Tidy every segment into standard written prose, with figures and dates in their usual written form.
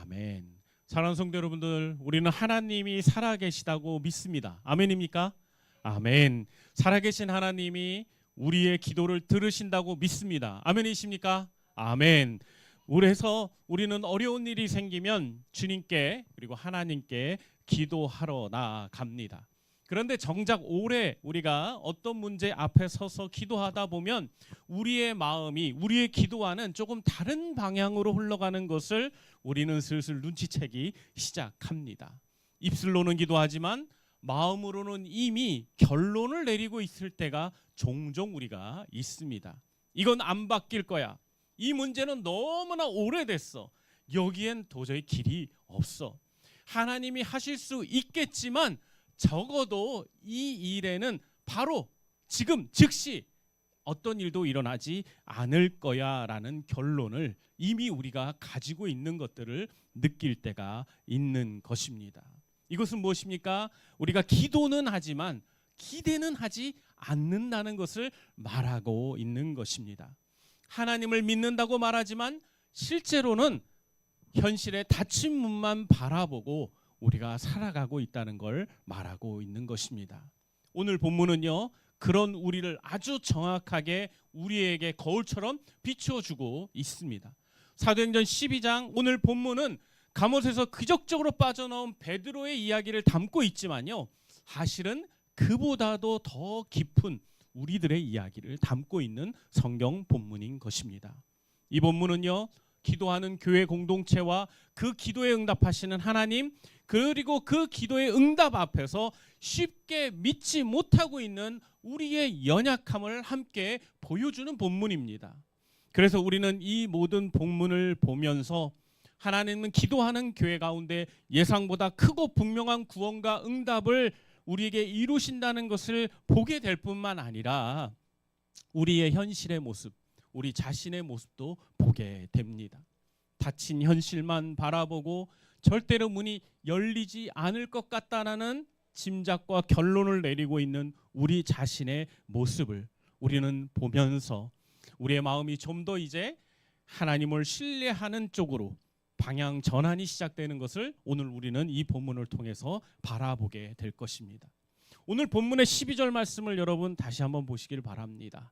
아멘. 사랑하는 성도 여러분들, 우리는 하나님이 살아계시다고 믿습니다. 아멘입니까? 아멘. 살아계신 하나님이 우리의 기도를 들으신다고 믿습니다. 아멘이십니까? 아멘. 그래서 우리는 어려운 일이 생기면 주님께 그리고 하나님께 기도하러 나아갑니다. 그런데 정작 오래 우리가 어떤 문제 앞에 서서 기도하다 보면 우리의 마음이, 우리의 기도와는 조금 다른 방향으로 흘러가는 것을 우리는 슬슬 눈치채기 시작합니다. 입술로는 기도하지만 마음으로는 이미 결론을 내리고 있을 때가 종종 우리가 있습니다. 이건 안 바뀔 거야. 이 문제는 너무나 오래됐어. 여기엔 도저히 길이 없어. 하나님이 하실 수 있겠지만 적어도 이 일에는 바로 지금 즉시 어떤 일도 일어나지 않을 거야 라는 결론을 이미 우리가 가지고 있는 것들을 느낄 때가 있는 것입니다. 이것은 무엇입니까? 우리가 기도는 하지만 기대는 하지 않는다는 것을 말하고 있는 것입니다. 하나님을 믿는다고 말하지만 실제로는 현실의 닫힌 문만 바라보고 우리가 살아가고 있다는 걸 말하고 있는 것입니다. 오늘 본문은요, 그런 우리를 아주 정확하게 우리에게 거울처럼 비추어주고 있습니다. 사도행전 12장 오늘 본문은 감옷에서 기적적으로 빠져나온 베드로의 이야기를 담고 있지만요, 사실은 그보다도 더 깊은 우리들의 이야기를 담고 있는 성경 본문인 것입니다. 이 본문은요, 기도하는 교회 공동체와 그 기도에 응답하시는 하나님, 그리고 그 기도의 응답 앞에서 쉽게 믿지 못하고 있는 우리의 연약함을 함께 보여주는 본문입니다. 그래서 우리는 이 모든 본문을 보면서 하나님은 기도하는 교회 가운데 예상보다 크고 분명한 구원과 응답을 우리에게 이루신다는 것을 보게 될 뿐만 아니라 우리의 현실의 모습, 우리 자신의 모습도 보게 됩니다. 닫힌 현실만 바라보고 절대로 문이 열리지 않을 것 같다라는 짐작과 결론을 내리고 있는 우리 자신의 모습을 우리는 보면서 우리의 마음이 좀 더 이제 하나님을 신뢰하는 쪽으로 방향 전환이 시작되는 것을 오늘 우리는 이 본문을 통해서 바라보게 될 것입니다. 오늘 본문의 12절 말씀을 여러분 다시 한번 보시길 바랍니다.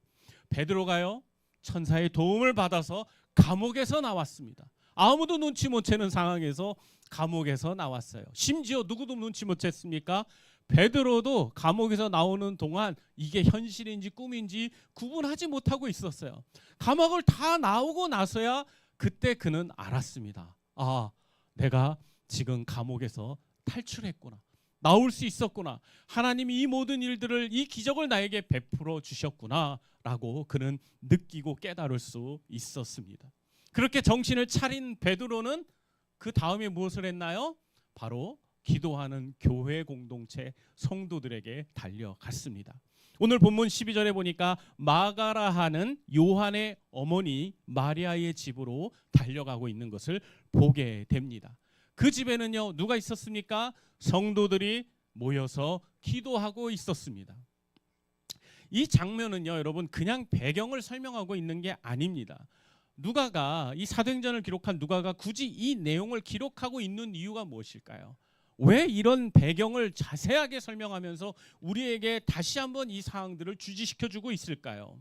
베드로가요, 천사의 도움을 받아서 감옥에서 나왔습니다. 아무도 눈치 못 채는 상황에서 감옥에서 나왔어요. 심지어 누구도 눈치 못 챘습니까? 베드로도 감옥에서 나오는 동안 이게 현실인지 꿈인지 구분하지 못하고 있었어요. 감옥을 다 나오고 나서야 그때 그는 알았습니다. 아, 내가 지금 감옥에서 탈출했구나. 나올 수 있었구나. 하나님이 이 모든 일들을, 이 기적을 나에게 베풀어 주셨구나 라고 그는 느끼고 깨달을 수 있었습니다. 그렇게 정신을 차린 베드로는 그 다음에 무엇을 했나요? 바로 기도하는 교회 공동체 성도들에게 달려갔습니다. 오늘 본문 12절에 보니까 마가라 하는 요한의 어머니 마리아의 집으로 달려가고 있는 것을 보게 됩니다. 그 집에는요, 누가 있었습니까? 성도들이 모여서 기도하고 있었습니다. 이 장면은요, 여러분 그냥 배경을 설명하고 있는 게 아닙니다. 누가가, 이 사도행전을 기록한 누가가 굳이 이 내용을 기록하고 있는 이유가 무엇일까요? 왜 이런 배경을 자세하게 설명하면서 우리에게 다시 한번 이 사항들을 주지시켜주고 있을까요?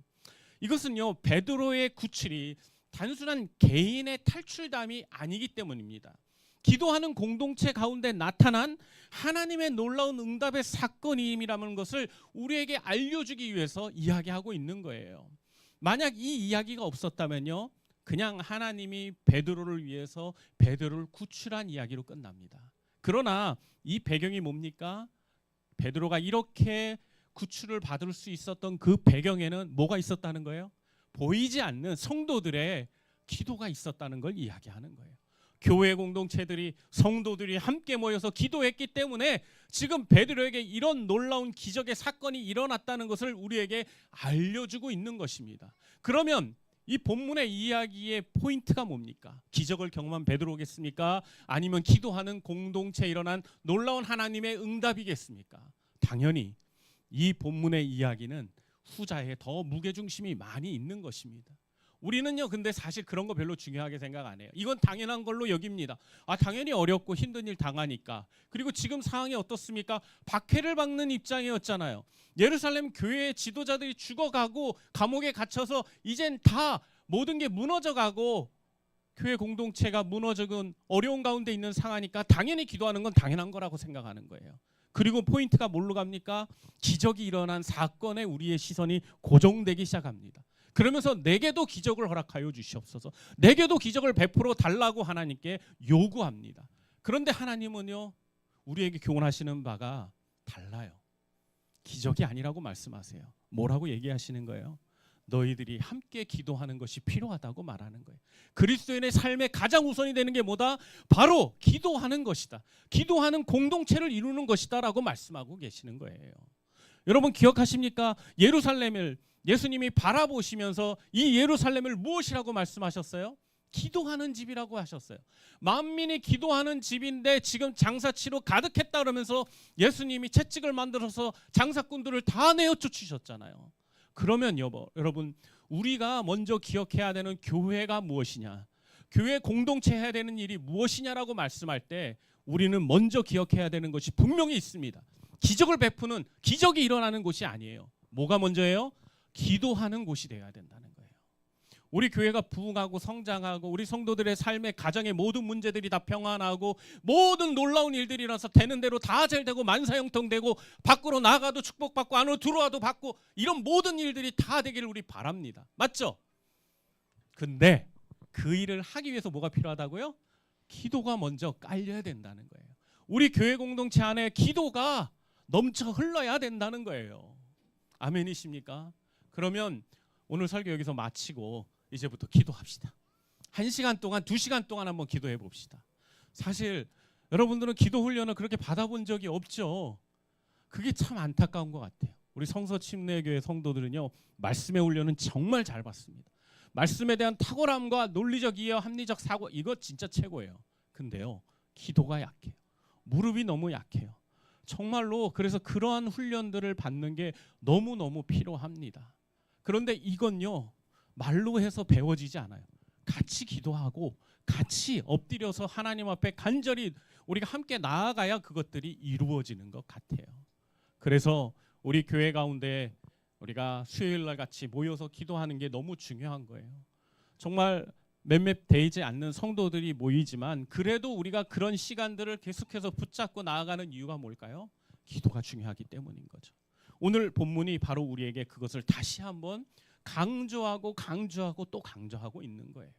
이것은요, 베드로의 구출이 단순한 개인의 탈출담이 아니기 때문입니다. 기도하는 공동체 가운데 나타난 하나님의 놀라운 응답의 사건임이라는 것을 우리에게 알려주기 위해서 이야기하고 있는 거예요. 만약 이 이야기가 없었다면요, 그냥 하나님이 베드로를 위해서 베드로를 구출한 이야기로 끝납니다. 그러나 이 배경이 뭡니까? 베드로가 이렇게 구출을 받을 수 있었던 그 배경에는 뭐가 있었다는 거예요? 보이지 않는 성도들의 기도가 있었다는 걸 이야기하는 거예요. 교회 공동체들이, 성도들이 함께 모여서 기도했기 때문에 지금 베드로에게 이런 놀라운 기적의 사건이 일어났다는 것을 우리에게 알려주고 있는 것입니다. 그러면 이 본문의 이야기의 포인트가 뭡니까? 기적을 경험한 베드로겠습니까? 아니면 기도하는 공동체에 일어난 놀라운 하나님의 응답이겠습니까? 당연히 이 본문의 이야기는 후자에 더 무게중심이 많이 있는 것입니다. 우리는요, 근데 사실 그런 거 별로 중요하게 생각 안 해요. 이건 당연한 걸로 여깁니다. 당연히 어렵고 힘든 일 당하니까. 그리고 지금 상황이 어떻습니까? 박해를 받는 입장이었잖아요. 예루살렘 교회의 지도자들이 죽어가고 감옥에 갇혀서 이젠 다 모든 게 무너져가고 교회 공동체가 무너져간 어려운 가운데 있는 상황이니까 당연히 기도하는 건 당연한 거라고 생각하는 거예요. 그리고 포인트가 뭘로 갑니까? 기적이 일어난 사건에 우리의 시선이 고정되기 시작합니다. 그러면서 내게도 기적을 허락하여 주시옵소서. 내게도 기적을 베풀어 달라고 하나님께 요구합니다. 그런데 하나님은요, 우리에게 교훈하시는 바가 달라요. 기적이 아니라고 말씀하세요. 뭐라고 얘기하시는 거예요? 너희들이 함께 기도하는 것이 필요하다고 말하는 거예요. 그리스도인의 삶에 가장 우선이 되는 게 뭐다? 바로 기도하는 것이다. 기도하는 공동체를 이루는 것이다 라고 말씀하고 계시는 거예요. 여러분 기억하십니까? 예루살렘을 예수님이 바라보시면서 이 예루살렘을 무엇이라고 말씀하셨어요? 기도하는 집이라고 하셨어요. 만민이 기도하는 집인데 지금 장사치로 가득했다 그러면서 예수님이 채찍을 만들어서 장사꾼들을 다 내어 쫓으셨잖아요. 그러면 여러분 우리가 먼저 기억해야 되는 교회가 무엇이냐, 교회 공동체 해야 되는 일이 무엇이냐라고 말씀할 때 우리는 먼저 기억해야 되는 것이 분명히 있습니다. 기적을 베푸는, 기적이 일어나는 곳이 아니에요. 뭐가 먼저예요? 기도하는 곳이 되어야 된다는 거예요. 우리 교회가 부흥하고 성장하고 우리 성도들의 삶의 가정의 모든 문제들이 다 평안하고 모든 놀라운 일들이 일어나서 되는 대로 다 잘 되고 만사형통되고 밖으로 나가도 축복받고 안으로 들어와도 받고 이런 모든 일들이 다 되기를 우리 바랍니다. 맞죠? 근데 그 일을 하기 위해서 뭐가 필요하다고요? 기도가 먼저 깔려야 된다는 거예요. 우리 교회 공동체 안에 기도가 넘쳐 흘러야 된다는 거예요. 아멘이십니까? 그러면 오늘 설교 여기서 마치고 이제부터 기도합시다. 1시간 동안 2시간 동안 한번 기도해 봅시다. 사실 여러분들은 기도 훈련을 그렇게 받아본 적이 없죠. 그게 참 안타까운 것 같아요. 우리 성서침례교회 성도들은요, 말씀의 훈련은 정말 잘 받습니다. 말씀에 대한 탁월함과 논리적 이해, 합리적 사고, 이거 진짜 최고예요. 근데요, 기도가 약해요. 무릎이 너무 약해요. 정말로 그래서 그러한 훈련들을 받는 게 너무너무 필요합니다. 그런데 이건요, 말로 해서 배워지지 않아요. 같이 기도하고 같이 엎드려서 하나님 앞에 간절히 우리가 함께 나아가야 그것들이 이루어지는 것 같아요. 그래서 우리 교회 가운데 우리가 수요일날 같이 모여서 기도하는 게 너무 중요한 거예요. 정말 몇몇 되지 않는 성도들이 모이지만 그래도 우리가 그런 시간들을 계속해서 붙잡고 나아가는 이유가 뭘까요? 기도가 중요하기 때문인 거죠. 오늘 본문이 바로 우리에게 그것을 다시 한번 강조하고 또 강조하고 있는 거예요.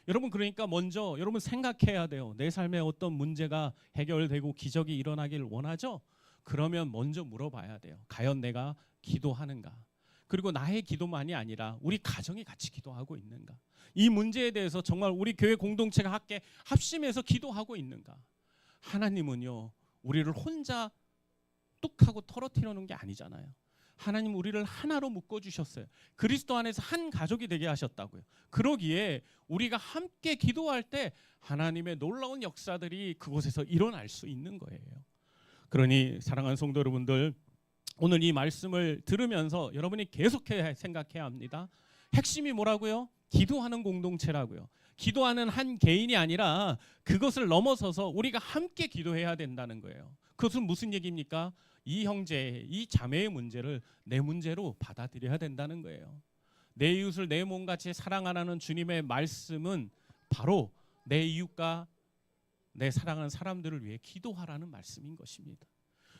여러분 그러니까 먼저 여러분 생각해야 돼요. 내 삶에 어떤 문제가 해결되고 기적이 일어나길 원하죠? 그러면 먼저 물어봐야 돼요. 과연 내가 기도하는가? 그리고 나의 기도만이 아니라 우리 가정이 같이 기도하고 있는가? 이 문제에 대해서 정말 우리 교회 공동체가 함께 합심해서 기도하고 있는가? 하나님은요, 우리를 혼자 뚝 하고 털어뜨리는 게 아니잖아요. 하나님 우리를 하나로 묶어주셨어요. 그리스도 안에서 한 가족이 되게 하셨다고요. 그러기에 우리가 함께 기도할 때 하나님의 놀라운 역사들이 그곳에서 일어날 수 있는 거예요. 그러니 사랑하는 성도 여러분들, 오늘 이 말씀을 들으면서 여러분이 계속해야 생각해야 합니다. 핵심이 뭐라고요? 기도하는 공동체라고요. 기도하는 한 개인이 아니라 그것을 넘어서서 우리가 함께 기도해야 된다는 거예요. 그것은 무슨 얘기입니까? 이 형제, 이 자매의 문제를 내 문제로 받아들여야 된다는 거예요. 내 이웃을 내 몸같이 사랑하라는 주님의 말씀은 바로 내 이웃과 내 사랑하는 사람들을 위해 기도하라는 말씀인 것입니다.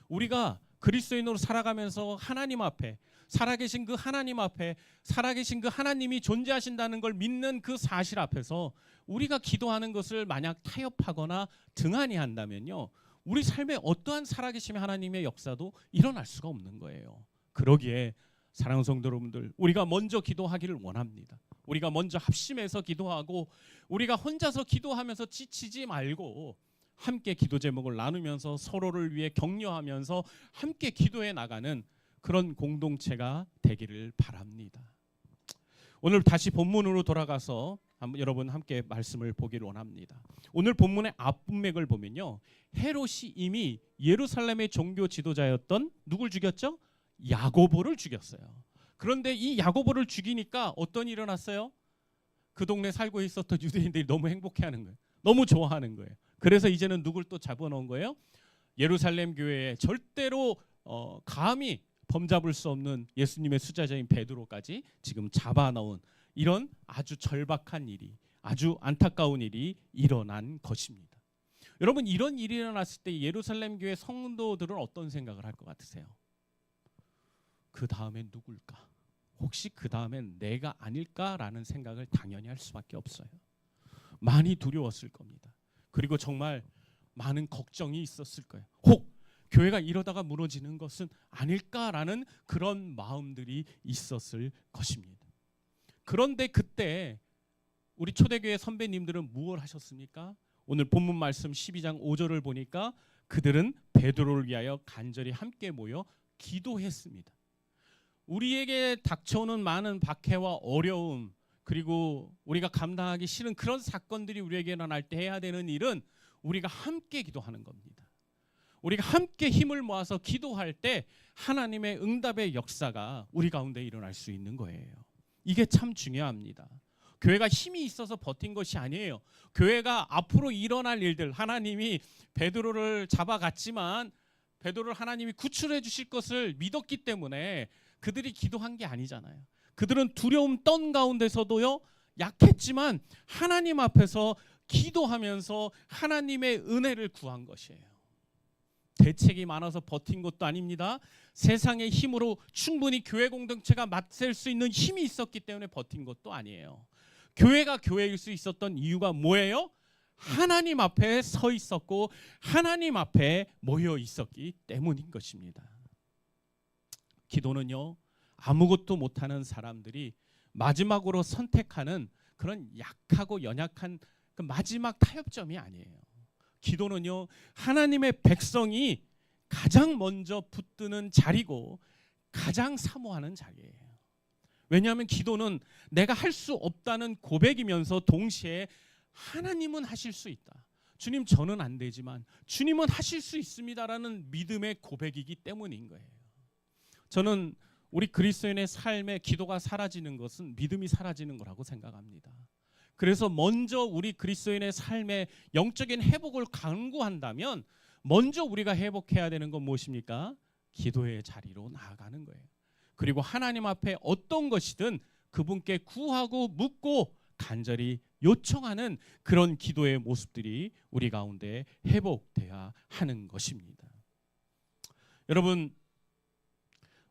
우리가 그리스도인으로 살아가면서 하나님 앞에, 살아계신 그 하나님 앞에, 살아계신 그 하나님이 존재하신다는 걸 믿는 그 사실 앞에서 우리가 기도하는 것을 만약 타협하거나 등한히 한다면요, 우리 삶에 어떠한 살아계신 하나님의 역사도 일어날 수가 없는 거예요. 그러기에 사랑하는 성도 여러분들, 우리가 먼저 기도하기를 원합니다. 우리가 먼저 합심해서 기도하고 우리가 혼자서 기도하면서 지치지 말고 함께 기도 제목을 나누면서 서로를 위해 격려하면서 함께 기도해 나가는 그런 공동체가 되기를 바랍니다. 오늘 다시 본문으로 돌아가서 여러분 함께 말씀을 보기를 원합니다. 오늘 본문의 앞문맥을 보면요, 헤롯이 이미 예루살렘의 종교 지도자였던 누굴 죽였죠? 야고보를 죽였어요. 그런데 이 야고보를 죽이니까 어떤 일이 일어났어요? 그 동네 살고 있었던 유대인들이 너무 행복해하는 거예요. 너무 좋아하는 거예요. 그래서 이제는 누굴 또 잡아놓은 거예요? 예루살렘 교회에 절대로 감히 범잡을 수 없는 예수님의 수제자인 베드로까지 지금 잡아넣은 이런 아주 절박한 일이, 아주 안타까운 일이 일어난 것입니다. 여러분, 이런 일이 일어났을 때 예루살렘 교회 성도들은 어떤 생각을 할 것 같으세요? 그 다음엔 누굴까? 혹시 그 다음엔 내가 아닐까라는 생각을 당연히 할 수밖에 없어요. 많이 두려웠을 겁니다. 그리고 정말 많은 걱정이 있었을 거예요. 혹 교회가 이러다가 무너지는 것은 아닐까라는 그런 마음들이 있었을 것입니다. 그런데 그때 우리 초대교회 선배님들은 무엇을 하셨습니까? 오늘 본문 말씀 12장 5절을 보니까 그들은 베드로를 위하여 간절히 함께 모여 기도했습니다. 우리에게 닥쳐오는 많은 박해와 어려움, 그리고 우리가 감당하기 싫은 그런 사건들이 우리에게 일어날 때 해야 되는 일은 우리가 함께 기도하는 겁니다. 우리가 함께 힘을 모아서 기도할 때 하나님의 응답의 역사가 우리 가운데 일어날 수 있는 거예요. 이게 참 중요합니다. 교회가 힘이 있어서 버틴 것이 아니에요. 교회가 앞으로 일어날 일들, 하나님이 베드로를 잡아갔지만 베드로를 하나님이 구출해 주실 것을 믿었기 때문에 그들이 기도한 게 아니잖아요. 그들은 두려움 떤 가운데서도요, 약했지만 하나님 앞에서 기도하면서 하나님의 은혜를 구한 것이에요. 대책이 많아서 버틴 것도 아닙니다. 세상의 힘으로 충분히 교회 공동체가 맞설 수 있는 힘이 있었기 때문에 버틴 것도 아니에요. 교회가 교회일 수 있었던 이유가 뭐예요? 하나님 앞에 서 있었고 하나님 앞에 모여 있었기 때문인 것입니다. 기도는요, 아무것도 못하는 사람들이 마지막으로 선택하는 그런 약하고 연약한 그 마지막 타협점이 아니에요. 기도는요, 하나님의 백성이 가장 먼저 붙드는 자리고 가장 사모하는 자리예요. 왜냐하면 기도는 내가 할 수 없다는 고백이면서 동시에 하나님은 하실 수 있다. 주님, 저는 안 되지만 주님은 하실 수 있습니다라는 믿음의 고백이기 때문인 거예요. 저는 우리 그리스도인의 삶에 기도가 사라지는 것은 믿음이 사라지는 거라고 생각합니다. 그래서 먼저 우리 그리스도인의 삶의 영적인 회복을 강구한다면 먼저 우리가 회복해야 되는 건 무엇입니까? 기도의 자리로 나아가는 거예요. 그리고 하나님 앞에 어떤 것이든 그분께 구하고 묻고 간절히 요청하는 그런 기도의 모습들이 우리 가운데 회복돼야 하는 것입니다. 여러분,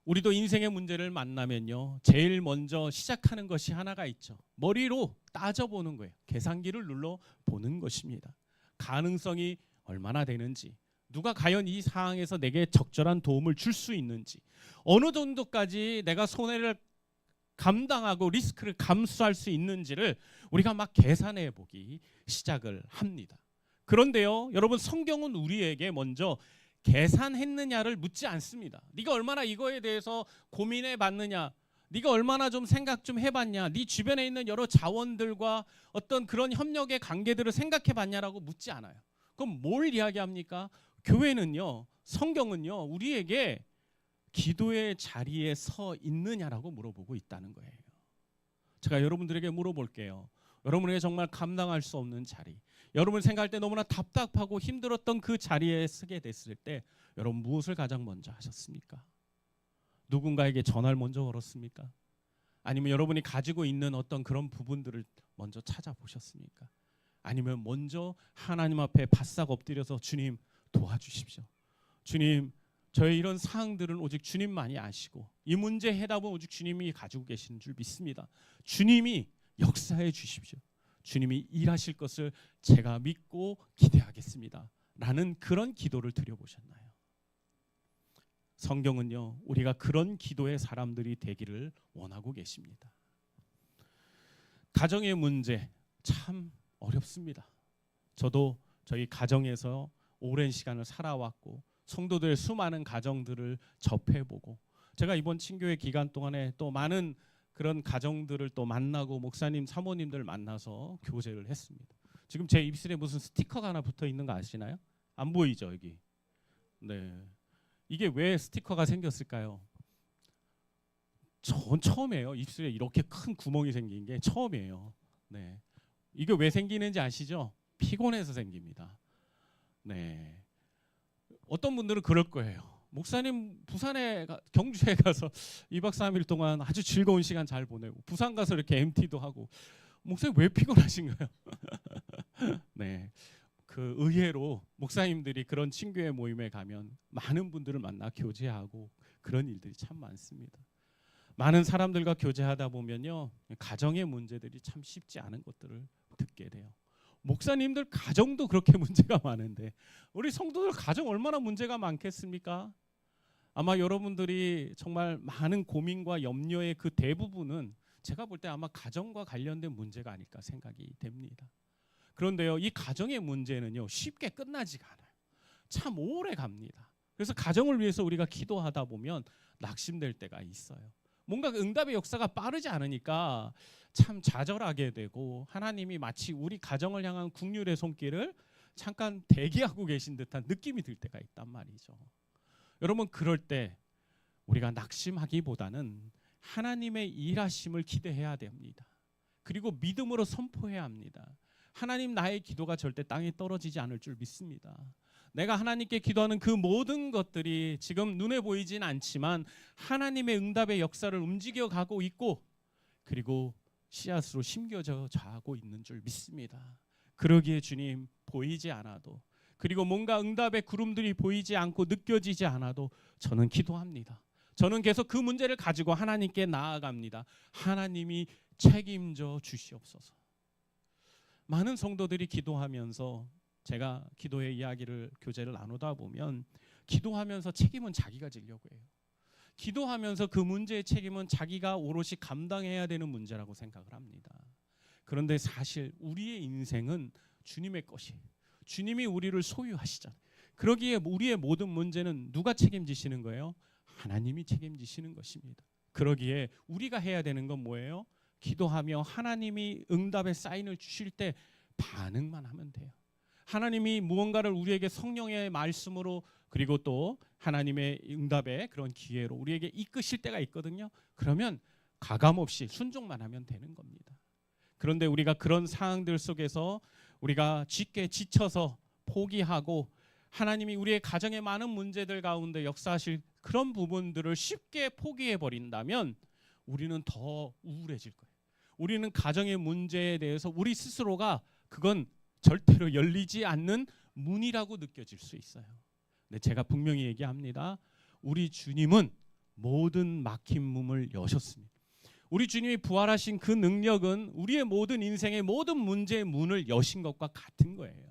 우리도 인생의 문제를 만나면요, 제일 먼저 시작하는 것이 하나가 있죠. 머리로 따져보는 거예요. 계산기를 눌러보는 것입니다. 가능성이 얼마나 되는지, 누가 과연 이 상황에서 내게 적절한 도움을 줄 수 있는지, 어느 정도까지 내가 손해를 감당하고 리스크를 감수할 수 있는지를 우리가 막 계산해 보기 시작을 합니다. 그런데요, 여러분, 성경은 우리에게 먼저 계산했느냐를 묻지 않습니다. 네가 얼마나 이거에 대해서 고민해 봤느냐, 네가 얼마나 좀 생각 좀 해봤냐, 네 주변에 있는 여러 자원들과 어떤 그런 협력의 관계들을 생각해 봤냐라고 묻지 않아요. 그럼 뭘 이야기합니까? 교회는요, 성경은요, 우리에게 기도의 자리에 서 있느냐라고 물어보고 있다는 거예요. 제가 여러분들에게 물어볼게요. 여러분에게 정말 감당할 수 없는 자리, 여러분 생각할 때 너무나 답답하고 힘들었던 그 자리에 서게 됐을 때 여러분 무엇을 가장 먼저 하셨습니까? 누군가에게 전화를 먼저 걸었습니까? 아니면 여러분이 가지고 있는 어떤 그런 부분들을 먼저 찾아보셨습니까? 아니면 먼저 하나님 앞에 바싹 엎드려서 주님 도와주십시오. 주님, 저의 이런 사항들은 오직 주님만이 아시고 이 문제 해답은 오직 주님이 가지고 계시는 줄 믿습니다. 주님이 역사해 주십시오. 주님이 일하실 것을 제가 믿고 기대하겠습니다. 라는 그런 기도를 드려보셨나요? 성경은요, 우리가 그런 기도의 사람들이 되기를 원하고 계십니다. 가정의 문제 참 어렵습니다. 저도 저희 가정에서 오랜 시간을 살아왔고 성도들의 수많은 가정들을 접해보고 제가 이번 친교회 기간 동안에 또 많은 그런 가정들을 또 만나고 목사님, 사모님들 만나서 교제를 했습니다. 지금 제 입술에 무슨 스티커가 하나 붙어 있는 거 아시나요? 안 보이죠, 여기? 네. 이게 왜 스티커가 생겼을까요? 전 처음이에요. 입술에 이렇게 큰 구멍이 생긴 게 처음이에요. 네. 이게 왜 생기는지 아시죠? 피곤해서 생깁니다. 네. 어떤 분들은 그럴 거예요. 목사님 부산에 경주에 가서 2박 3일 동안 아주 즐거운 시간 잘 보내고 부산 가서 이렇게 MT도 하고 목사님 왜 피곤하신가요? 네. 그 의외로 목사님들이 그런 친교회 모임에 가면 많은 분들을 만나 교제하고 그런 일들이 참 많습니다. 많은 사람들과 교제하다 보면요, 가정의 문제들이 참 쉽지 않은 것들을 듣게 돼요. 목사님들 가정도 그렇게 문제가 많은데 우리 성도들 가정 얼마나 문제가 많겠습니까? 아마 여러분들이 정말 많은 고민과 염려의 그 대부분은 제가 볼 때 아마 가정과 관련된 문제가 아닐까 생각이 됩니다. 그런데요, 이 가정의 문제는요 쉽게 끝나지가 않아요. 참 오래 갑니다. 그래서 가정을 위해서 우리가 기도하다 보면 낙심될 때가 있어요. 뭔가 응답의 역사가 빠르지 않으니까 참 좌절하게 되고 하나님이 마치 우리 가정을 향한 긍휼의 손길을 잠깐 대기하고 계신 듯한 느낌이 들 때가 있단 말이죠. 여러분, 그럴 때 우리가 낙심하기보다는 하나님의 일하심을 기대해야 됩니다. 그리고 믿음으로 선포해야 합니다. 하나님, 나의 기도가 절대 땅에 떨어지지 않을 줄 믿습니다. 내가 하나님께 기도하는 그 모든 것들이 지금 눈에 보이진 않지만 하나님의 응답의 역사를 움직여 가고 있고 그리고 씨앗으로 심겨져 자고 있는 줄 믿습니다. 그러기에 주님, 보이지 않아도 그리고 뭔가 응답의 구름들이 보이지 않고 느껴지지 않아도 저는 기도합니다. 저는 계속 그 문제를 가지고 하나님께 나아갑니다. 하나님이 책임져 주시옵소서. 많은 성도들이 기도하면서 제가 기도의 이야기를 교제를 나누다 보면 기도하면서 책임은 자기가 지려고 해요. 기도하면서 그 문제의 책임은 자기가 오롯이 감당해야 되는 문제라고 생각을 합니다. 그런데 사실 우리의 인생은 주님의 것이에요. 주님이 우리를 소유하시잖아요. 그러기에 우리의 모든 문제는 누가 책임지시는 거예요? 하나님이 책임지시는 것입니다. 그러기에 우리가 해야 되는 건 뭐예요? 기도하며 하나님이 응답의 사인을 주실 때 반응만 하면 돼요. 하나님이 무언가를 우리에게 성령의 말씀으로 그리고 또 하나님의 응답의 그런 기회로 우리에게 이끄실 때가 있거든요. 그러면 가감없이 순종만 하면 되는 겁니다. 그런데 우리가 그런 상황들 속에서 우리가 쉽게 지쳐서 포기하고 하나님이 우리의 가정의 많은 문제들 가운데 역사하실 그런 부분들을 쉽게 포기해 버린다면 우리는 더 우울해질 거예요. 우리는 가정의 문제에 대해서 우리 스스로가 그건 절대로 열리지 않는 문이라고 느껴질 수 있어요. 근데 제가 분명히 얘기합니다. 우리 주님은 모든 막힌 문을 여셨습니다. 우리 주님이 부활하신 그 능력은 우리의 모든 인생의 모든 문제의 문을 여신 것과 같은 거예요.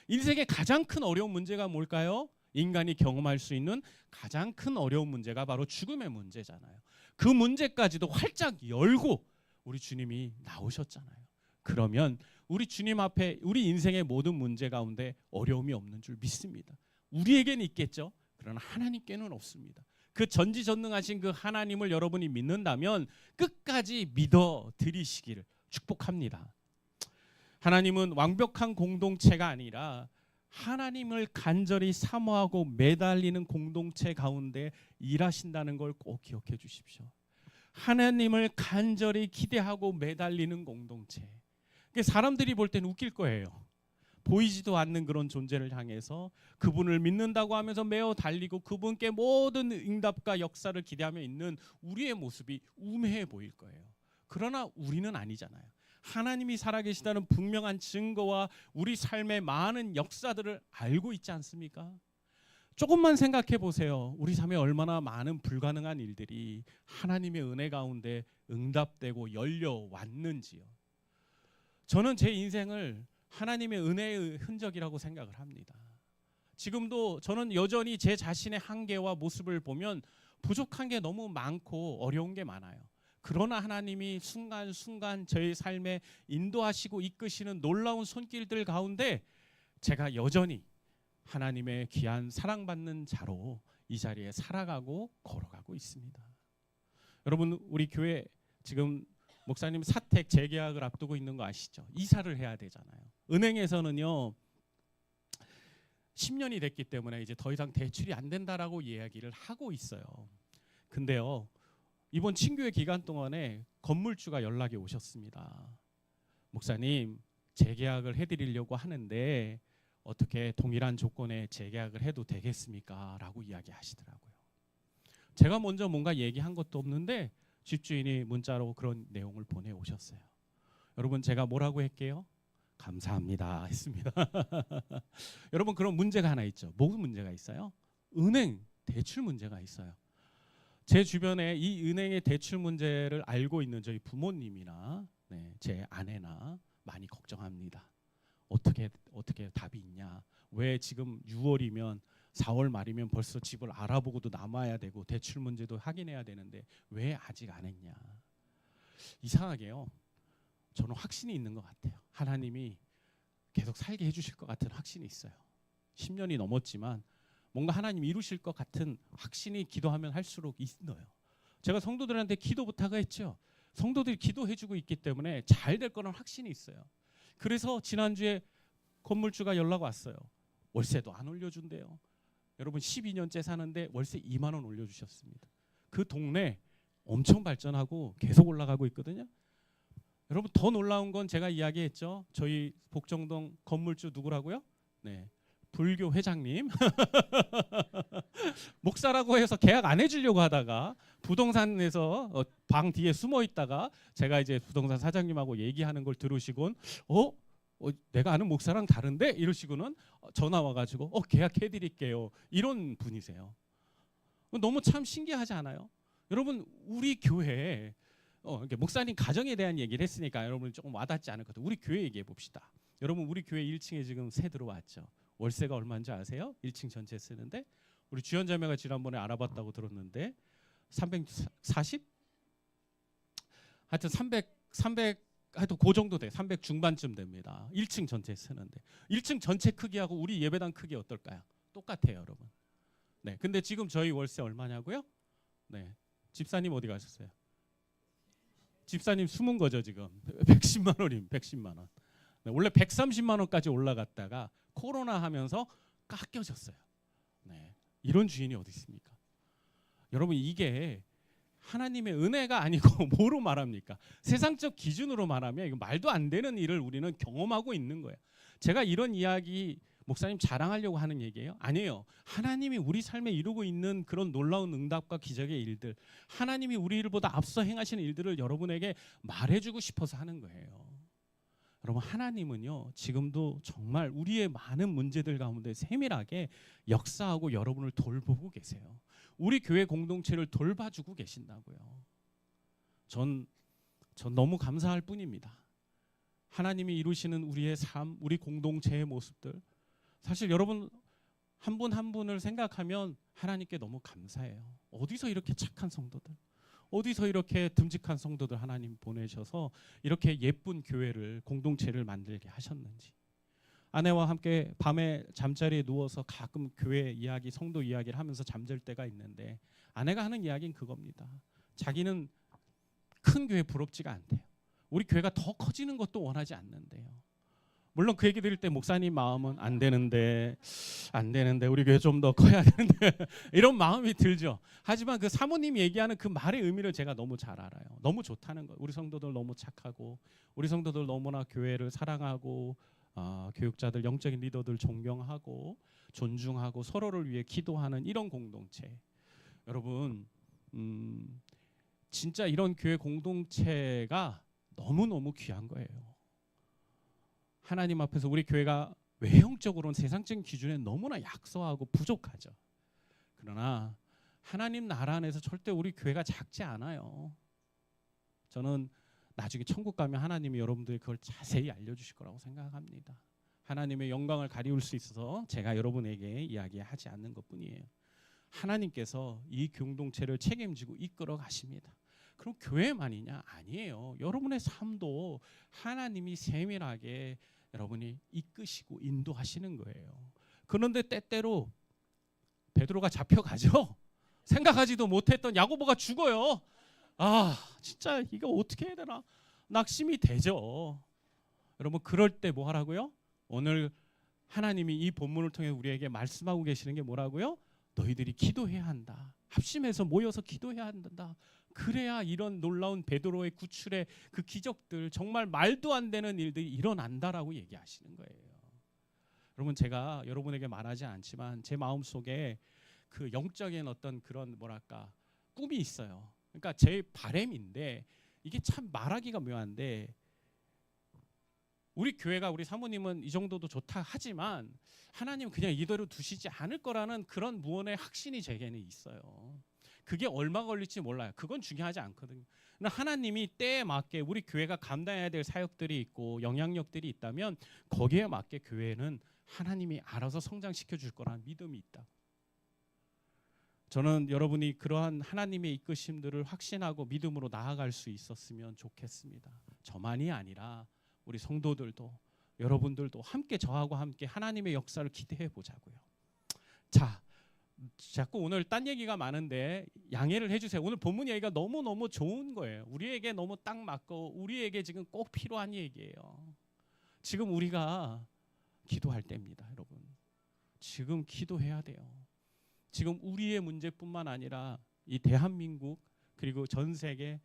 인생의 가장 큰 어려운 문제가 뭘까요? 인간이 경험할 수 있는 가장 큰 어려운 문제가 바로 죽음의 문제잖아요. 그 문제까지도 활짝 열고 우리 주님이 나오셨잖아요. 그러면 우리 주님 앞에 우리 인생의 모든 문제 가운데 어려움이 없는 줄 믿습니다. 우리에게는 있겠죠. 그러나 하나님께는 없습니다. 그 전지전능하신 그 하나님을 여러분이 믿는다면 끝까지 믿어 드리시기를 축복합니다. 하나님은 완벽한 공동체가 아니라 하나님을 간절히 사모하고 매달리는 공동체 가운데 일하신다는 걸 꼭 기억해 주십시오. 하나님을 간절히 기대하고 매달리는 공동체. 사람들이 볼 때는 웃길 거예요. 보이지도 않는 그런 존재를 향해서 그분을 믿는다고 하면서 매어 달리고 그분께 모든 응답과 역사를 기대하며 있는 우리의 모습이 우매해 보일 거예요. 그러나 우리는 아니잖아요. 하나님이 살아계시다는 분명한 증거와 우리 삶의 많은 역사들을 알고 있지 않습니까? 조금만 생각해 보세요. 우리 삶에 얼마나 많은 불가능한 일들이 하나님의 은혜 가운데 응답되고 열려왔는지요. 저는 제 인생을 하나님의 은혜의 흔적이라고 생각을 합니다. 지금도 저는 여전히 제 자신의 한계와 모습을 보면 부족한 게 너무 많고 어려운 게 많아요. 그러나 하나님이 순간순간 저의 삶에 인도하시고 이끄시는 놀라운 손길들 가운데 제가 여전히 하나님의 귀한 사랑받는 자로 이 자리에 살아가고 걸어가고 있습니다. 여러분, 우리 교회 지금 목사님 사택 재계약을 앞두고 있는 거 아시죠? 이사를 해야 되잖아요. 은행에서는요 10년이 됐기 때문에 이제 더 이상 대출이 안 된다라고 이야기를 하고 있어요. 근데요 이번 친교회 기간 동안에 건물주가 연락이 오셨습니다. 목사님 재계약을 해드리려고 하는데 어떻게 동일한 조건에 재계약을 해도 되겠습니까? 라고 이야기하시더라고요. 제가 먼저 뭔가 얘기한 것도 없는데 집주인이 문자로 그런 내용을 보내오셨어요. 여러분 제가 뭐라고 할게요? 감사합니다 했습니다. 여러분 그런 문제가 하나 있죠. 무슨 문제가 있어요? 은행 대출 문제가 있어요. 제 주변에 이 은행의 대출 문제를 알고 있는 저희 부모님이나 제 아내나 많이 걱정합니다. 어떻게 답이 있냐? 왜 지금 6월이면 4월 말이면 벌써 집을 알아보고도 남아야 되고 대출 문제도 확인해야 되는데 왜 아직 안 했냐? 이상하게요. 저는 확신이 있는 것 같아요. 하나님이 계속 살게 해주실 것 같은 확신이 있어요. 10년이 넘었지만 뭔가 하나님 이루실 것 같은 확신이 기도하면 할수록 있어요. 제가 성도들한테 기도 부탁을 했죠. 성도들이 기도해주고 있기 때문에 잘 될 거는 확신이 있어요. 그래서 지난주에 건물주가 연락 왔어요. 월세도 안 올려준대요. 여러분 12년째 사는데 월세 2만 원 올려주셨습니다. 그 동네 엄청 발전하고 계속 올라가고 있거든요. 여러분 더 놀라운 건 제가 이야기했죠. 저희 복정동 건물주 누구라고요? 불교 회장님. 목사라고 해서 계약 안 해주려고 하다가 부동산에서 방 뒤에 숨어 있다가 제가 이제 부동산 사장님하고 얘기하는 걸 들으시곤 내가 아는 목사랑 다른데 이러시고는 전화 와가지고 계약해드릴게요. 이런 분이세요. 너무 참 신기하지 않아요? 여러분 우리 교회 목사님 가정에 대한 얘기를 했으니까 여러분 조금 와닿지 않을 것 같아요. 우리 교회 얘기해 봅시다. 여러분 우리 교회 1층에 지금 새 들어왔죠. 월세가 얼마인지 아세요? 1층 전체 쓰는데 우리 주연자매가 지난번에 알아봤다고 들었는데 340? 하여튼 300 하여튼 그 정도 돼. 300 중반쯤 됩니다. 1층 전체 쓰는데 1층 전체 크기하고 우리 예배당 크기 어떨까요? 똑같아요, 여러분. 근데 지금 저희 월세 얼마냐고요? 집사님 어디 가셨어요? 집사님 숨은 거죠 지금. 110만 원임. 110만 원. 원래 130만 원까지 올라갔다가 코로나 하면서 깎여졌어요. 이런 주인이 어디 있습니까? 여러분 이게 하나님의 은혜가 아니고 뭐로 말합니까? 세상적 기준으로 말하면 이거 말도 안 되는 일을 우리는 경험하고 있는 거예요. 제가 이런 이야기 목사님 자랑하려고 하는 얘기예요? 아니에요. 하나님이 우리 삶에 이루고 있는 그런 놀라운 응답과 기적의 일들, 하나님이 우리들보다 앞서 행하시는 일들을 여러분에게 말해주고 싶어서 하는 거예요. 여러분 하나님은요 지금도 정말 우리의 많은 문제들 가운데 세밀하게 역사하고 여러분을 돌보고 계세요. 우리 교회 공동체를 돌봐주고 계신다고요. 전 너무 감사할 뿐입니다. 하나님이 이루시는 우리의 삶, 우리 공동체의 모습들, 사실 여러분 한 분 한 분을 생각하면 하나님께 너무 감사해요. 어디서 이렇게 착한 성도들, 어디서 이렇게 듬직한 성도들 하나님 보내셔서 이렇게 예쁜 교회를 공동체를 만들게 하셨는지. 아내와 함께 밤에 잠자리에 누워서 가끔 교회 이야기, 성도 이야기를 하면서 잠들 때가 있는데 아내가 하는 이야기는 그겁니다. 자기는 큰 교회 부럽지가 않대요. 우리 교회가 더 커지는 것도 원하지 않는데요. 물론 그 얘기 들을 때 목사님 마음은 안 되는데 우리 교회 좀 더 커야 되는데 이런 마음이 들죠. 하지만 그 사모님이 얘기하는 그 말의 의미를 제가 너무 잘 알아요. 너무 좋다는 거예요. 우리 성도들 너무 착하고 우리 성도들 너무나 교회를 사랑하고 교육자들, 영적인 리더들 존경하고 존중하고 서로를 위해 기도하는 이런 공동체. 여러분 진짜 이런 교회 공동체가 너무너무 귀한 거예요. 하나님 앞에서 우리 교회가 외형적으로는 세상적인 기준에 너무나 약소하고 부족하죠. 그러나 하나님 나라 안에서 절대 우리 교회가 작지 않아요. 저는 나중에 천국 가면 하나님이 여러분들이 그걸 자세히 알려주실 거라고 생각합니다. 하나님의 영광을 가리울 수 있어서 제가 여러분에게 이야기하지 않는 것뿐이에요. 하나님께서 이 공동체를 책임지고 이끌어 가십니다. 그럼 교회만이냐? 아니에요. 여러분의 삶도 하나님이 세밀하게 여러분이 이끄시고 인도하시는 거예요. 그런데 때때로 베드로가 잡혀가죠. 생각하지도 못했던 야고보가 죽어요. 진짜 이거 어떻게 해야 되나 낙심이 되죠. 여러분 그럴 때 뭐 하라고요? 오늘 하나님이 이 본문을 통해 우리에게 말씀하고 계시는 게 뭐라고요? 너희들이 기도해야 한다. 합심해서 모여서 기도해야 한다. 그래야 이런 놀라운 베드로의 구출의 그 기적들, 정말 말도 안 되는 일들이 일어난다라고 얘기하시는 거예요. 여러분, 제가 여러분에게 말하지 않지만 제 마음속에 그 영적인 어떤 그런 뭐랄까 꿈이 있어요. 그러니까 제 바람인데 이게 참 말하기가 묘한데, 우리 교회가, 우리 사모님은 이 정도도 좋다 하지만 하나님 그냥 이대로 두시지 않을 거라는 그런 무언의 확신이 제게는 있어요. 그게 얼마 걸릴지 몰라요. 그건 중요하지 않거든요. 하나님이 때에 맞게 우리 교회가 감당해야 될 사역들이 있고 영향력들이 있다면 거기에 맞게 교회는 하나님이 알아서 성장시켜 줄 거라는 믿음이 있다. 저는 여러분이 그러한 하나님의 이끄심들을 확신하고 믿음으로 나아갈 수 있었으면 좋겠습니다. 저만이 아니라 우리 성도들도, 여러분들도 함께 저하고 함께 하나님의 역사를 기대해 보자고요. 자, 자꾸 오늘 딴 얘기가 많은데 양해를 해주세요. 오늘 본문 얘기가 너무너무 좋은 거예요. 우리에게 너무 딱 맞고 우리에게 지금 꼭 필요한 얘기예요. 지금 우리가 기도할 때입니다, 여러분. 지금 기도해야 돼요. 지금 우리의 문제뿐만 아니라 이 대한민국 그리고 전 세계,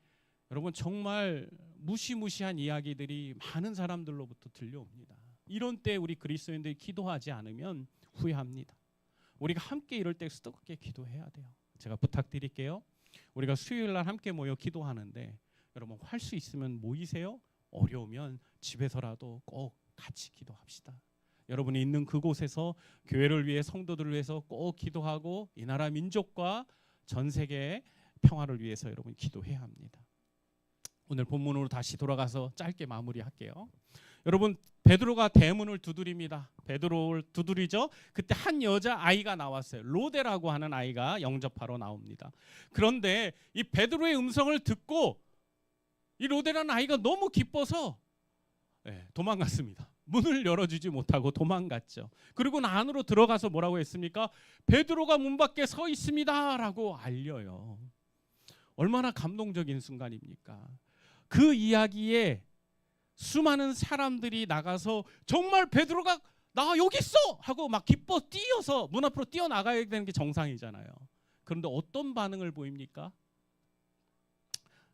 여러분 정말 무시무시한 이야기들이 많은 사람들로부터 들려옵니다. 이런 때 우리 그리스도인들이 기도하지 않으면 후회합니다. 우리가 함께 이럴 때 뜨겁게 기도해야 돼요. 제가 부탁드릴게요. 우리가 수요일 날 함께 모여 기도하는데 여러분 할 수 있으면 모이세요. 어려우면 집에서라도 꼭 같이 기도합시다. 여러분이 있는 그곳에서 교회를 위해, 성도들을 위해서 꼭 기도하고 이 나라 민족과 전 세계의 평화를 위해서 여러분 기도해야 합니다. 오늘 본문으로 다시 돌아가서 짧게 마무리할게요. 여러분, 베드로가 대문을 두드립니다. 베드로를 두드리죠. 그때 한 여자 아이가 나왔어요. 로데라고 하는 아이가 영접하러 나옵니다. 그런데 이 베드로의 음성을 듣고 이 로데라는 아이가 너무 기뻐서 도망갔습니다. 문을 열어주지 못하고 도망갔죠. 그리고 안으로 들어가서 뭐라고 했습니까? 베드로가 문 밖에 서 있습니다 라고 알려요. 얼마나 감동적인 순간입니까? 그 이야기에 수많은 사람들이 나가서 정말 베드로가 나 여기 있어 하고 막 기뻐 뛰어서 문 앞으로 뛰어나가야 되는 게 정상이잖아요. 그런데 어떤 반응을 보입니까?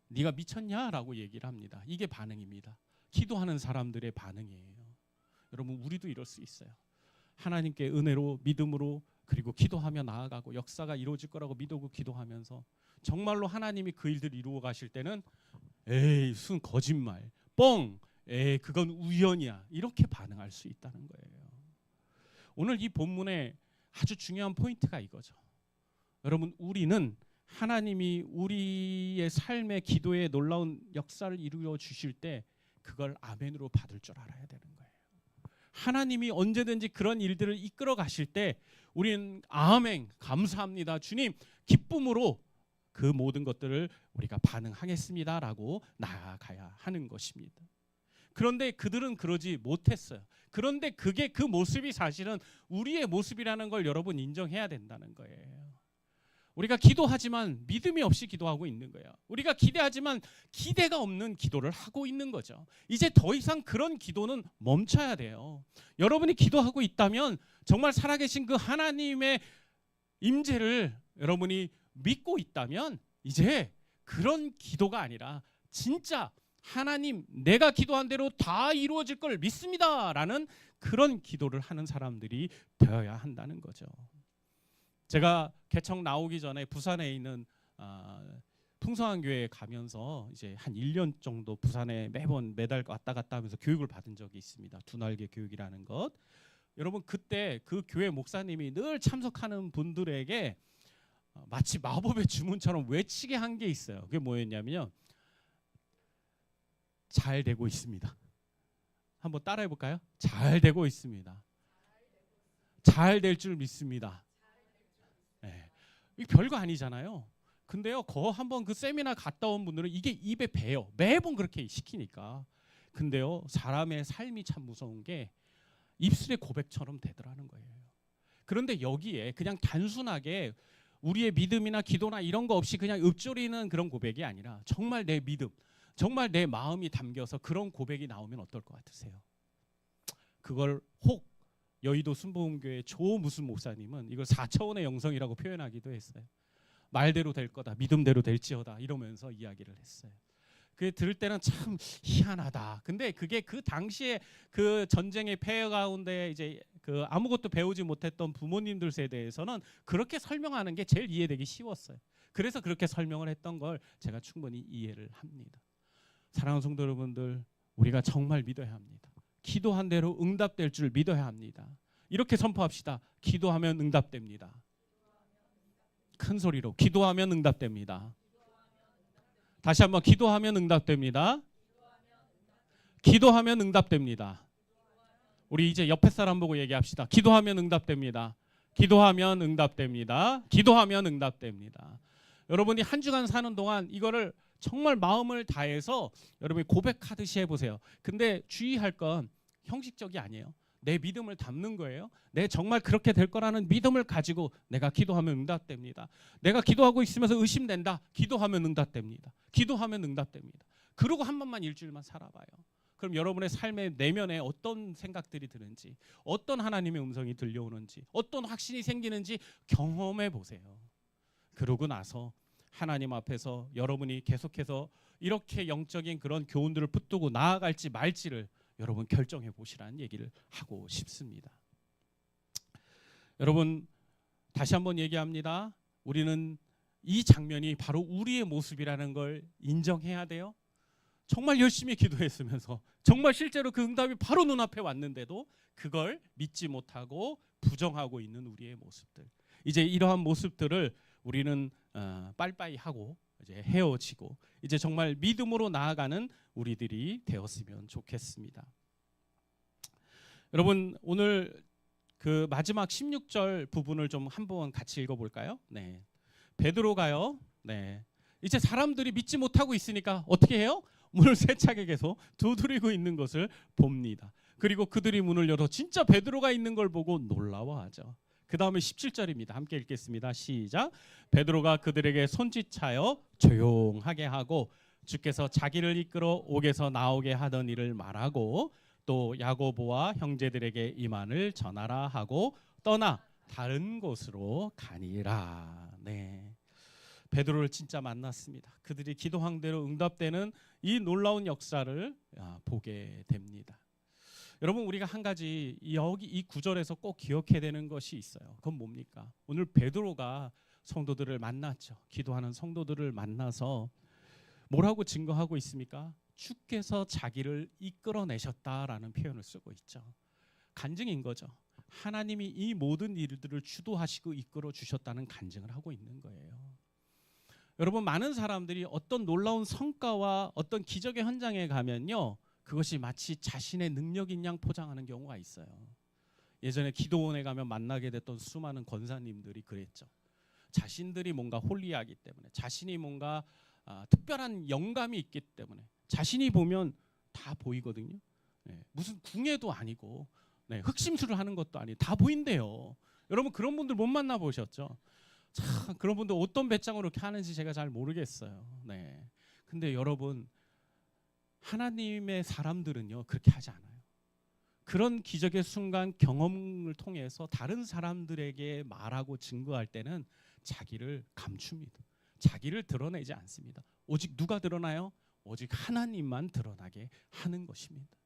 네가 미쳤냐라고 얘기를 합니다. 이게 반응입니다. 기도하는 사람들의 반응이에요. 여러분, 우리도 이럴 수 있어요. 하나님께 은혜로, 믿음으로, 그리고 기도하며 나아가고 역사가 이루어질 거라고 믿고 기도하면서 정말로 하나님이 그 일들을 이루어 가실 때는 에이 순 거짓말, 뻥, 에이 그건 우연이야, 이렇게 반응할 수 있다는 거예요. 오늘 이 본문에 아주 중요한 포인트가 이거죠. 여러분, 우리는 하나님이 우리의 삶의 기도에 놀라운 역사를 이루어 주실 때 그걸 아멘으로 받을 줄 알아야 되는 거예요. 하나님이 언제든지 그런 일들을 이끌어 가실 때 우리는 아멘, 감사합니다, 주님, 기쁨으로 그 모든 것들을 우리가 반응하겠습니다라고 나아가야 하는 것입니다. 그런데 그들은 그러지 못했어요. 그런데 그게 그 모습이 사실은 우리의 모습이라는 걸 여러분 인정해야 된다는 거예요. 우리가 기도하지만 믿음이 없이 기도하고 있는 거예요. 우리가 기대하지만 기대가 없는 기도를 하고 있는 거죠. 이제 더 이상 그런 기도는 멈춰야 돼요. 여러분이 기도하고 있다면 정말 살아계신 그 하나님의 임재를 여러분이 믿고 있다면 이제 그런 기도가 아니라 진짜 하나님, 내가 기도한 대로 다 이루어질 걸 믿습니다라는 그런 기도를 하는 사람들이 되어야 한다는 거죠. 제가 개척 나오기 전에 부산에 있는 풍성한 교회에 가면서 이제 한 1년 정도 부산에 매달 왔다 갔다 하면서 교육을 받은 적이 있습니다. 두 날개 교육이라는 것. 여러분, 그때 그 교회 목사님이 늘 참석하는 분들에게 마치 마법의 주문처럼 외치게 한 게 있어요. 그게 뭐였냐면요, 잘 되고 있습니다. 한번 따라해 볼까요? 잘 되고 있습니다. 잘 될 줄 믿습니다. 네. 이게 별거 아니잖아요. 근데요, 한번 그 세미나 갔다 온 분들은 이게 입에 배요. 매번 그렇게 시키니까. 근데요, 사람의 삶이 참 무서운 게 입술의 고백처럼 되더라는 거예요. 그런데 여기에 그냥 단순하게 우리의 믿음이나 기도나 이런 거 없이 그냥 읊조리는 그런 고백이 아니라 정말 내 믿음, 정말 내 마음이 담겨서 그런 고백이 나오면 어떨 것 같으세요? 그걸 혹 여의도 순복음교회 조 무슨 목사님은 이걸 4차원의 영성이라고 표현하기도 했어요. 말대로 될 거다. 믿음대로 될지어다. 이러면서 이야기를 했어요. 그 들을 때는 참 희한하다. 근데 그게 그 당시에 그 전쟁의 폐해 가운데 이제 그 아무것도 배우지 못했던 부모님들 세대에서는 그렇게 설명하는 게 제일 이해되기 쉬웠어요. 그래서 그렇게 설명을 했던 걸 제가 충분히 이해를 합니다. 사랑하는 성도 여러분들, 우리가 정말 믿어야 합니다. 기도한 대로 응답될 줄 믿어야 합니다. 이렇게 선포합시다. 기도하면 응답됩니다. 큰 소리로 기도하면 응답됩니다. 다시 한번 기도하면 응답됩니다. 기도하면 응답됩니다. 우리 이제 옆에 사람 보고 얘기합시다. 기도하면 응답됩니다. 기도하면 응답됩니다. 기도하면 응답됩니다. 여러분이 한 주간 사는 동안 이거를 정말 마음을 다해서 여러분이 고백하듯이 해보세요. 근데 주의할 건 형식적이 아니에요. 내 믿음을 담는 거예요. 내 정말 그렇게 될 거라는 믿음을 가지고 내가 기도하면 응답됩니다. 내가 기도하고 있으면서 의심된다. 기도하면 응답됩니다. 기도하면 응답됩니다. 그러고 한 번만 일주일만 살아봐요. 그럼 여러분의 삶의 내면에 어떤 생각들이 드는지, 어떤 하나님의 음성이 들려오는지, 어떤 확신이 생기는지 경험해 보세요. 그러고 나서 하나님 앞에서 여러분이 계속해서 이렇게 영적인 그런 교훈들을 붙들고 나아갈지 말지를 여러분 결정해 보시라는 얘기를 하고 싶습니다. 여러분 다시 한번 얘기합니다. 우리는 이 장면이 바로 우리의 모습이라는 걸 인정해야 돼요. 정말 열심히 기도했으면서 정말 실제로 그 응답이 바로 눈앞에 왔는데도 그걸 믿지 못하고 부정하고 있는 우리의 모습들. 이제 이러한 모습들을 우리는 빨리빨리 하고 이제 헤어지고 이제 정말 믿음으로 나아가는 우리들이 되었으면 좋겠습니다. 여러분 오늘 그 마지막 16절 부분을 좀 한번 같이 읽어볼까요? 네, 베드로가요. 네, 이제 사람들이 믿지 못하고 있으니까 어떻게 해요? 문을 세차게 계속 두드리고 있는 것을 봅니다. 그리고 그들이 문을 열어 진짜 베드로가 있는 걸 보고 놀라워하죠. 그 다음에 17절입니다. 함께 읽겠습니다. 시작. 베드로가 그들에게 손짓하여 조용하게 하고 주께서 자기를 이끌어 옥에서 나오게 하던 일을 말하고 또 야고보와 형제들에게 이만을 전하라 하고 떠나 다른 곳으로 가니라. 네, 베드로를 진짜 만났습니다. 그들이 기도한 대로 응답되는 이 놀라운 역사를 보게 됩니다. 여러분 우리가 한 가지 여기 이 구절에서 꼭 기억해야 되는 것이 있어요. 그건 뭡니까? 오늘 베드로가 성도들을 만났죠. 기도하는 성도들을 만나서 뭐라고 증거하고 있습니까? 주께서 자기를 이끌어내셨다라는 표현을 쓰고 있죠. 간증인 거죠. 하나님이 이 모든 일들을 주도하시고 이끌어 주셨다는 간증을 하고 있는 거예요. 여러분 많은 사람들이 어떤 놀라운 성과와 어떤 기적의 현장에 가면요, 그것이 마치 자신의 능력인 양 포장하는 경우가 있어요. 예전에 기도원에 가면 만나게 됐던 수많은 권사님들이 그랬죠. 자신들이 뭔가 홀리하기 때문에, 자신이 뭔가 특별한 영감이 있기 때문에 자신이 보면 다 보이거든요. 네, 무슨 궁예도 아니고 흑심술을 하는 것도 아니고 다 보인대요. 여러분 그런 분들 못 만나보셨죠? 참 그런 분들 어떤 배짱으로 이렇게 하는지 제가 잘 모르겠어요. 네. 근데 여러분 하나님의 사람들은요 그렇게 하지 않아요. 그런 기적의 순간 경험을 통해서 다른 사람들에게 말하고 증거할 때는 자기를 감춥니다. 자기를 드러내지 않습니다. 오직 누가 드러나요? 오직 하나님만 드러나게 하는 것입니다.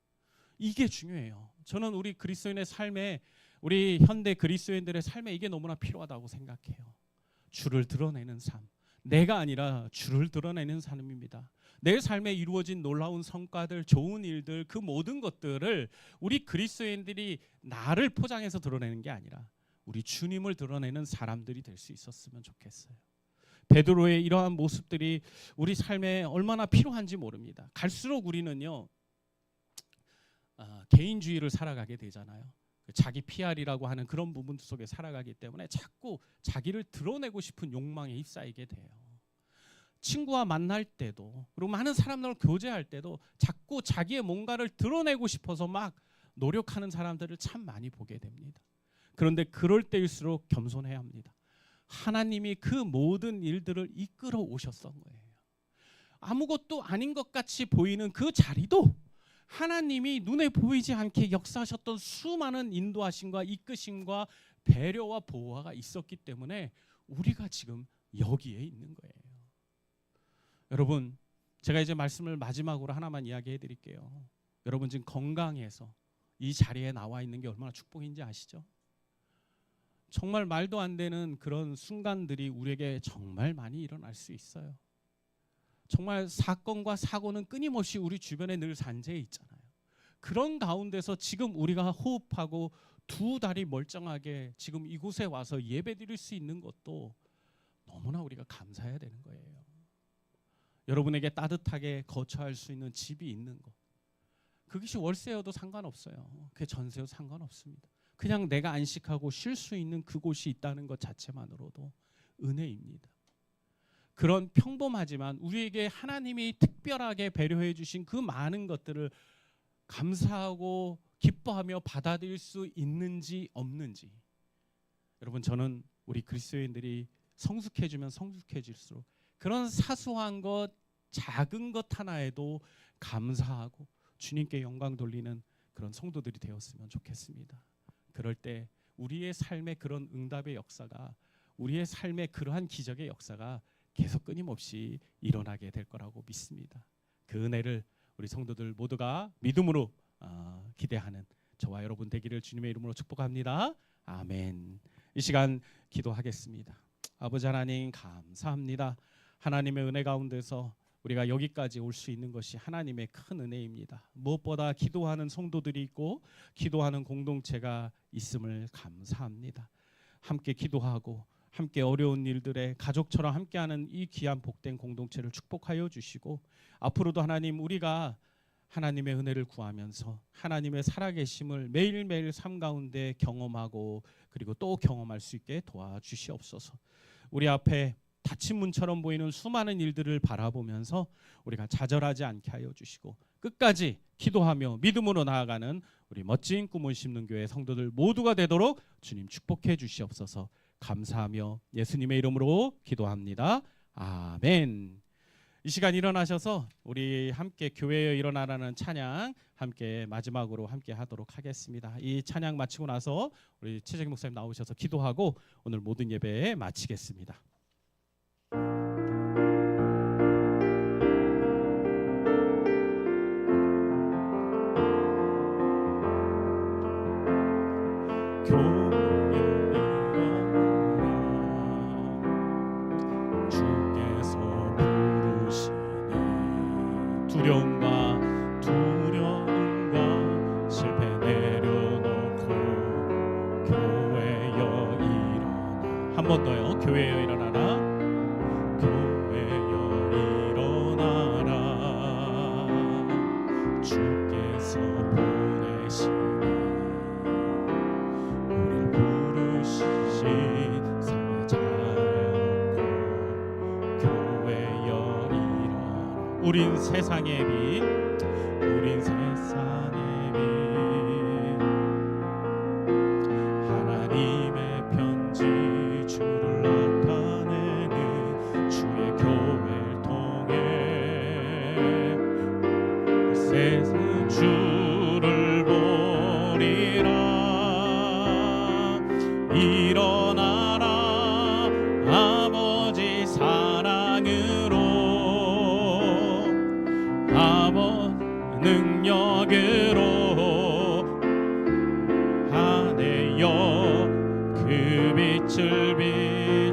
이게 중요해요. 저는 우리 그리스도인의 삶에, 우리 현대 그리스도인들의 삶에 이게 너무나 필요하다고 생각해요. 주를 드러내는 삶, 내가 아니라 주를 드러내는 삶입니다. 내 삶에 이루어진 놀라운 성과들, 좋은 일들, 그 모든 것들을 우리 그리스도인들이 나를 포장해서 드러내는 게 아니라 우리 주님을 드러내는 사람들이 될 수 있었으면 좋겠어요. 베드로의 이러한 모습들이 우리 삶에 얼마나 필요한지 모릅니다. 갈수록 우리는요 개인주의를 살아가게 되잖아요. 자기 PR이라고 하는 그런 부분 속에 살아가기 때문에 자꾸 자기를 드러내고 싶은 욕망에 휩싸이게 돼요. 친구와 만날 때도, 그리고 많은 사람들과 교제할 때도 자꾸 자기의 뭔가를 드러내고 싶어서 막 노력하는 사람들을 참 많이 보게 됩니다. 그런데 그럴 때일수록 겸손해야 합니다. 하나님이 그 모든 일들을 이끌어 오셨던 거예요. 아무것도 아닌 것 같이 보이는 그 자리도 하나님이 눈에 보이지 않게 역사하셨던 수많은 인도하심과 이끄심과 배려와 보호가 있었기 때문에 우리가 지금 여기에 있는 거예요. 여러분, 제가 이제 말씀을 마지막으로 하나만 이야기해 드릴게요. 여러분 지금 건강해서 이 자리에 나와 있는 게 얼마나 축복인지 아시죠? 정말 말도 안 되는 그런 순간들이 우리에게 정말 많이 일어날 수 있어요. 정말 사건과 사고는 끊임없이 우리 주변에 늘 산재해 있잖아요. 그런 가운데서 지금 우리가 호흡하고 두 다리 멀쩡하게 지금 이곳에 와서 예배드릴 수 있는 것도 너무나 우리가 감사해야 되는 거예요. 여러분에게 따뜻하게 거처할 수 있는 집이 있는 것, 그것이 월세여도 상관없어요. 그게 전세여도 상관없습니다. 그냥 내가 안식하고 쉴 수 있는 그곳이 있다는 것 자체만으로도 은혜입니다. 그런 평범하지만 우리에게 하나님이 특별하게 배려해 주신 그 많은 것들을 감사하고 기뻐하며 받아들일 수 있는지 없는지, 여러분 저는 우리 그리스도인들이 성숙해지면 성숙해질수록 그런 사소한 것, 작은 것 하나에도 감사하고 주님께 영광 돌리는 그런 성도들이 되었으면 좋겠습니다. 그럴 때 우리의 삶의 그런 응답의 역사가, 우리의 삶의 그러한 기적의 역사가 계속 끊임없이 일어나게 될 거라고 믿습니다. 그 은혜를 우리 성도들 모두가 믿음으로 기대하는 저와 여러분 되기를 주님의 이름으로 축복합니다. 아멘. 이 시간 기도하겠습니다. 아버지 하나님 감사합니다. 하나님의 은혜 가운데서 우리가 여기까지 올 수 있는 것이 하나님의 큰 은혜입니다. 무엇보다 기도하는 성도들이 있고 기도하는 공동체가 있음을 감사합니다. 함께 기도하고 함께 어려운 일들에 가족처럼 함께하는 이 귀한 복된 공동체를 축복하여 주시고, 앞으로도 하나님 우리가 하나님의 은혜를 구하면서 하나님의 살아계심을 매일매일 삶 가운데 경험하고 그리고 또 경험할 수 있게 도와주시옵소서. 우리 앞에 닫힌 문처럼 보이는 수많은 일들을 바라보면서 우리가 좌절하지 않게 하여 주시고 끝까지 기도하며 믿음으로 나아가는 우리 멋진 꿈을 심는 교회 성도들 모두가 되도록 주님 축복해 주시옵소서. 감사하며 예수님의 이름으로 기도합니다. 아멘. 이 시간 일어나셔서 우리 함께 교회에 일어나라는 찬양 함께 마지막으로 함께 하도록 하겠습니다. 이 찬양 마치고 나서 우리 최재기 목사님 나오셔서 기도하고 오늘 모든 예배 마치겠습니다. 두려움과 실패 내려놓고 교회여 일어나. 한 번 더요. 교회여 일어나라. 교회여 일어나라. 주께서 보내시니 우리를 부르시신 삶의 자였고 교회여 일어나. 우린 세상의 빛, 우린 세상의 빛, 하나님의 편지 주를 나타내는 주의 교회를 통해 세상 주를 보리라. 일어나라 아버지 사랑으로, 능력으로 하내여 그 빛을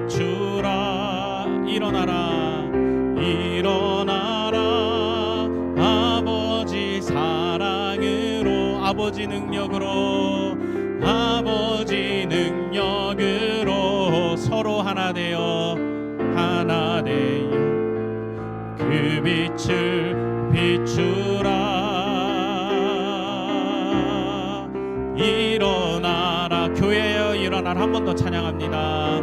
비추라. 일어나라 일어나라 아버지 사랑으로, 아버지 능력으로, 아버지 능력으로 서로 하나 되어 그 빛을 비추라. 일어나라 교회여 일어나라. 한 번 더 찬양합니다.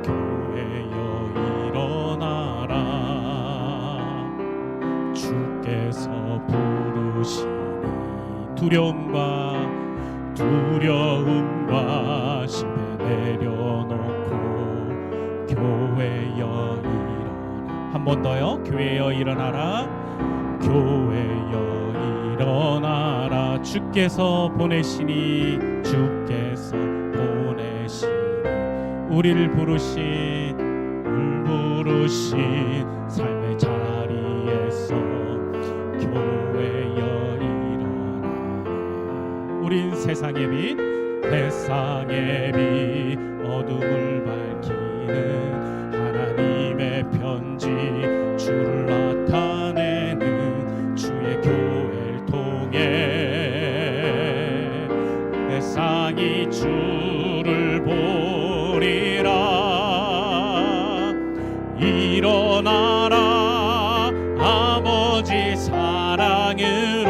교회여 일어나라. 주께서 부르시니 두려움과 실패 내려놓고 교회여 일어나. 한 번 더요. 교회여 일어나라. 교회여 일어나라. 주께서 보내시니 우리를 부르신 삶의 자리에서 교회여 일어나라. 우린 세상의 빛 어둠을 밝히는 하나님의 편지, 주를 나타내는 주의 교회를 통해 세상이 주를 보리라. 일어나라 아버지 사랑으로,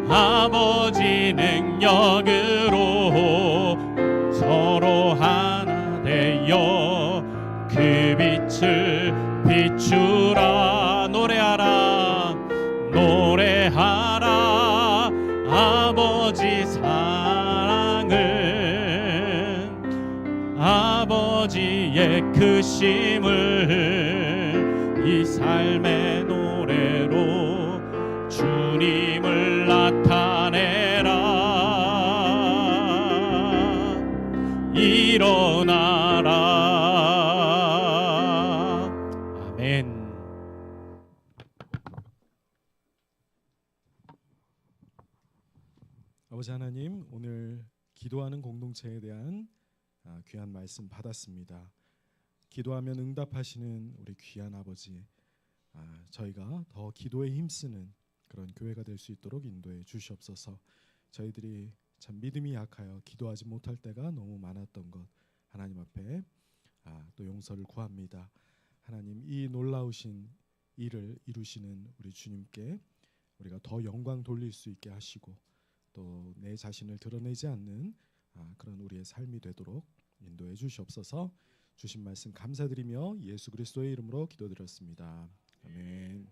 아버지 능력으로 서로 하나 되어 그 빛을 비추라. 노래하라 아버지 사랑을, 아버지의 크심을 이 삶의 노래로 주님을 나타내라. 일어나라. 아멘. 아버지 하나님, 오늘 기도하는 공동체에 대한 귀한 말씀 받았습니다. 기도하면 응답하시는 우리 귀한 아버지, 저희가 더 기도에 힘쓰는 그런 교회가 될 수 있도록 인도해 주시옵소서. 저희들이 참 믿음이 약하여 기도하지 못할 때가 너무 많았던 것 하나님 앞에 또 용서를 구합니다. 하나님, 이 놀라우신 일을 이루시는 우리 주님께 우리가 더 영광 돌릴 수 있게 하시고, 또 내 자신을 드러내지 않는 그런 우리의 삶이 되도록 인도해 주시옵소서. 주신 말씀 감사드리며 예수 그리스도의 이름으로 기도드렸습니다. 아멘.